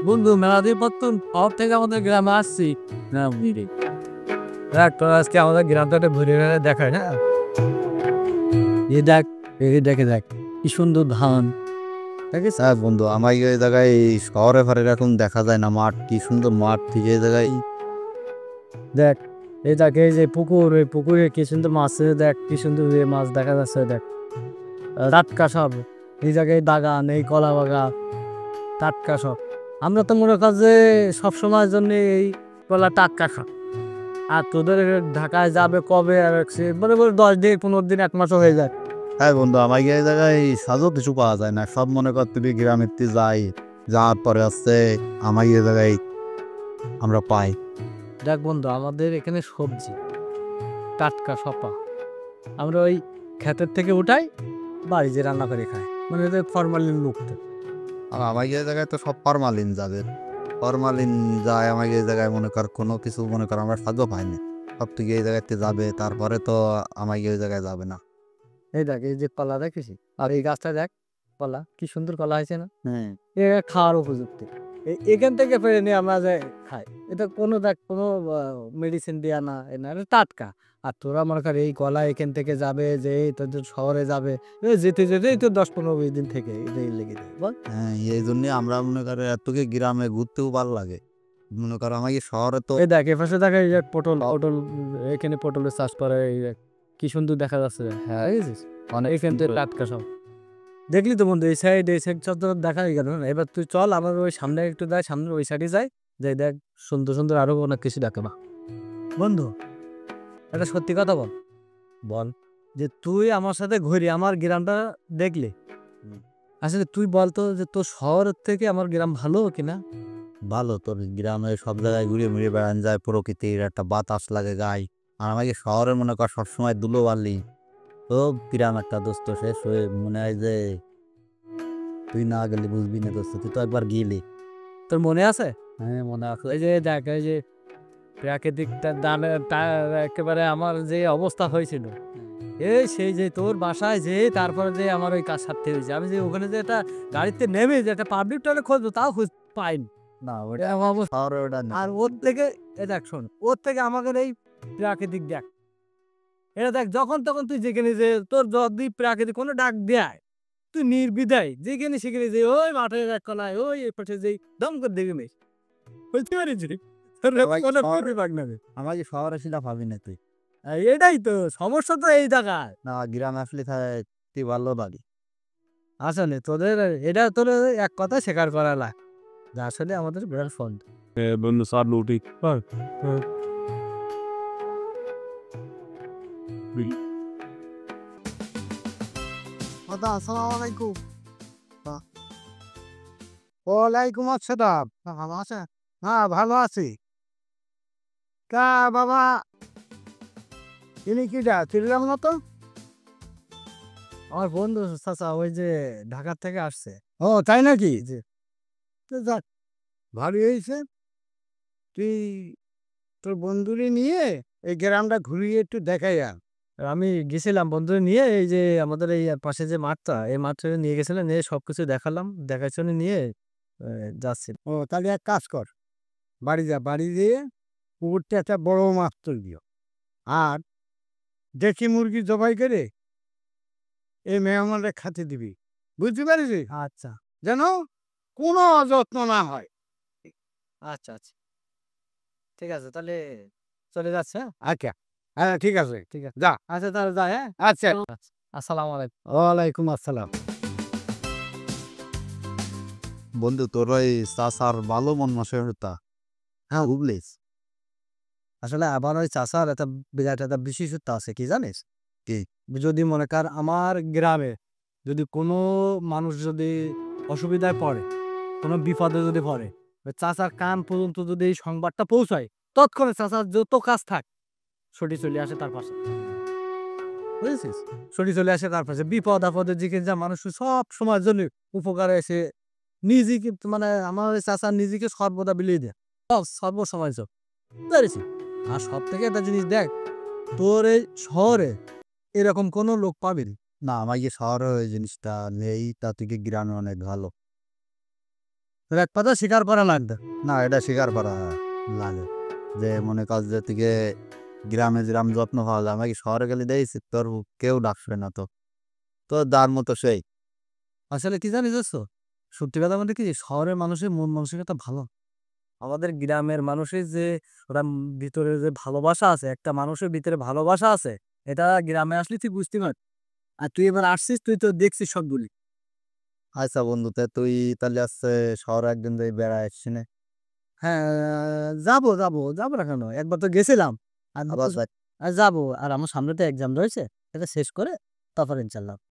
বন্ধু মেলা দিয়ে পত্তন সব থেকে আমাদের গ্রামে আসছি না বুঝলি দেখ তোর আজকে আমাদের গ্রামটা একটা ঘুরে ঘুরে দেখায় না দেখ দেখে দেখ কি সুন্দর ধান দেখিস। হ্যাঁ বন্ধু, আমার এই জায়গায় এই শহরে ফারে এরকম দেখা যায় না। মাঠ কি সুন্দর মাঠ, ঠিক এই জায়গায় দেখ এই দেখ এই যে পুকুর, ওই পুকুরে কি সুন্দর মাছ আছে, দেখ কি সুন্দর মাছ দেখা যাচ্ছে। দেখ টাটকা সব এই জায়গায় বাগান, এই কলা বাগান টাটকা সব। আমরা তো মনে কর যে সবসময়ের জন্য এই কলা টাটকা খা। আর তোদের ঢাকায় যাবে কবে, আর সে মনে কর 10 দিন 15 দিন 1 মাসও হয়ে যায়। হ্যাঁ বন্ধু, আমার এই জায়গায় সাজও কিছু পাওয়া যায় না। সব মনে কর তুমি গ্রামের যাই, যাওয়ার পরে আসছে আমার এই জায়গায় আমরা পাই। দেখ বন্ধু আমাদের এখানে সবজি টাটকা সপা আমরা ওই ক্ষেতের থেকে উঠাই, বাড়ি যে রান্না করে খাই, মানে ওদের ফরমালিন মুক্ত। আর আমার এই জায়গায় তো সব ফরমালিন যাবে, ফরমালিন যায় আমার এই জায়গায়। মনে কর কোনো কিছু মনে কর আমরা সাজও পাইনি, সব থেকে এই জায়গাতে যাবে, তারপরে তো আমার এই জায়গায় যাবে না। এই দেখ এই যে কলা দেখেছি, আর এই গাছটা দেখ কলা কি সুন্দর কলা হয়েছে না, হ্যাঁ, এটা খাওয়ার উপযুক্ত। এখান থেকে পেরে নিয়ে আমরা যে খাই, এটা কোনো দেখ কোনো মেডিসিন দেওয়া না, এ না, এটা টাটকা। আর তোরা মনে কর এই কলা এখান থেকে যাবে যে তোদের শহরে যাবে, যেতে যেতেই তো 10-15-20 দিন থেকে এটাই লেগে যায় বল। হ্যাঁ, এই জন্যে আমরা মনে করি এতকে গ্রামে ঘুরতেও ভালো লাগে। মনে করো আমাকে শহরে তো এই দেখ এপাশে দেখা এই যে পটল পটল, এখানে পটলের চাষ করে, এই দেখ কি সুন্দর দেখা যাচ্ছে। হ্যাঁ দেখেছিস অনেক এখান থেকে সুন্দর। টাটকা সব। দেখলি তো বন্ধু এই সাইড সব তো দেখাই গেল না। এবার তুই চল আমার ওই সামনে একটু দেয়, সামনে ওই সাইডে যাই, যাই দেখ সুন্দর সুন্দর আরো অনেক কিছু দেখে না। বন্ধু একটা সত্যি কথা বল, বল যে তুই আমার সাথে ঘুরি আমার গ্রামটা দেখলি, আসলে তুই বলতো যে তোর শহরের থেকে আমার গ্রাম ভালো কিনা। ভালো, তোর গ্রামে সব জায়গায় ঘুরে মুড়ে বেড়ান যায়, প্রকৃতির একটা বাতাস লাগে গায়ে। আর আমাকে শহরে মনে কর সবসময় ধুলো বালি, তো গ্রাম একটা দোস্ত শেষ হয়ে মনে হয় যে তুই না গেলে বুঝবি না দোস্ত, তুই তো একবার গেলি। তোর মনে আছে হ্যাঁ মনে আছে। এই যে দেখ এই যে প্রাকৃতিকটা দানে একেবারে আমার যে অবস্থা হয়েছিল, এই সেই যে তোর বাসায় যে তারপরে যে আমার ওই কাজ সারতে হয়েছে, আমি যে ওখানে যে একটা গাড়িতে নেমে যে একটা পাবলিক টয়লেট খুঁজবো তাও পাইনি। না এটা ওটা আমার অবস্থা। শহরে ওটা না। আর ওর থেকে এ দেখ শোন, ওর থেকে আমাদের এই প্রাকৃতিক দেখ, এটা দেখ যখন তখন তুই যেখানে যে তোর যদি প্রাকৃতিক কোনো ডাক দেয়, তুই নির্বিধায় যেখানে সেখানে যে ওই মাঠের এক কোনায় ওই পাশে যেই দম করে দেখে নিস, বুঝতে পারিস তোর কোনো বিভাগ নেবে। আমাকে শহরে ছিল ভাবি না তুই। এটাই তো সমস্যা তো এই জায়গায়। না গ্রামে আসলে তুই ভালো লাগে। আসলে তোদের এটা তোর এক কথা স্বীকার করা লাগে যে আসলে আমাদের বিরাট ফন্ড। বন্ধু সার লুটি দাদা আসসালামু আলাইকুম। ওয়ালাইকুম আসসালাম। ভালো আছে? হ্যাঁ ভালো আছি। তা বাবা ইনি কিটা চিনলাম না তো। আমার বন্ধু চাচা ওই যে ঢাকার থেকে আসছে। ও তাই নাকি? জি। তো যাক ভালোই হয়েছে। তুই তোর বন্ধুরে নিয়ে এই গ্রামটা ঘুরিয়ে একটু দেখাই আর। আমি গেছিলাম বন্ধু নিয়ে, এই যে আমাদের এই পাশে যে মাঠটা, এই মাঠে নিয়ে গেছিলাম, নিয়ে সবকিছু দেখালাম, দেখার নিয়ে যাচ্ছি। ও তাহলে এক কাজ কর, বাড়ি যা, বাড়ি দিয়ে পুকুরটা একটা বড় মাছ তুলবিও। আর দেশি মুরগি জবাই করে এই মেহমানরা খাতে দিবি, বুঝতে পারিস? আচ্ছা যেন কোনো অযত্ন না হয়। আচ্ছা আচ্ছা ঠিক আছে তাহলে চলে যাচ্ছে। হ্যাঁ আচ্ছা, হ্যাঁ ঠিক আছে, ঠিক আছে। যা। আচ্ছা তাহলে যাই। হ্যাঁ আচ্ছা, আচ্ছা, আসসালামু আলাইকুম। ওয়ালাইকুম আসসালাম। বন্ধু তোর ওই চাষার ভালো মন মানসিকতা, হ্যাঁ বুঝলিস। আসলে আমার ওই চাচার একটা বিরাট একটা বিশেষত্ব আছে কি জানিস কি? যদি মনে কর আমার গ্রামে যদি কোনো মানুষ যদি অসুবিধায় পড়ে, কোনো বিপদে যদি পড়ে, ওই চাচার কান পর্যন্ত যদি এই সংবাদটা পৌঁছায়, তৎক্ষণে চাচার যত কাজ থাক ছুটি চলে আসে তার পাশে, বুঝেছিস? ছুটি চলে আসে তার পাশে, বিপদ আপদে যেখানে যা মানুষ সব সময়ের জন্য উপকারে এসে নিজেকে, মানে আমার ওই চাচা নিজেকে সর্বদা বিলিয়ে দেয়, সর্বসময় সব বুঝতে। আর সব থেকে একটা জিনিস দেখ, তোর এই শহরে এরকম কোনো লোক পাবি না। না আমাকে শহরে ওই জিনিসটা নেই, তা থেকে গ্রামে অনেক ভালো। তোর এক কথা স্বীকার করা লাগবে। না এটা স্বীকার করা লাগে যে মনে কর যে থেকে গ্রামে যেরাম যত্ন পাওয়া যায় আমাকে শহরে গেলে দেখছি তোর কেউ ডাকবে না তো তো যার মতো সেই আসলে কি জানিস তো, সত্যি কথা বলতে কি শহরের মানুষের মন মানসিকতা ভালো। আমাদের গ্রামের মানুষের যে ওরা ভিতরে যে ভালোবাসা আছে, একটা মানুষের ভিতরে ভালোবাসা আছে, এটা গ্রামে আসলে তুই বুঝতে পার। আর তুই এবার আসছিস, তুই তো দেখছিস সবগুলি। আচ্ছা বন্ধু তুই তাহলে আসছে শহরে একদিন যাই বেড়ায় আসছি না হ্যাঁ, যাবো যাবো যাবো না কেন, একবার তো গেছিলাম। আর আবার আর যাবো, আর আমার সামনে তো এক্সাম রয়েছে, এটা শেষ করে তারপর ইনশাল্লাহ।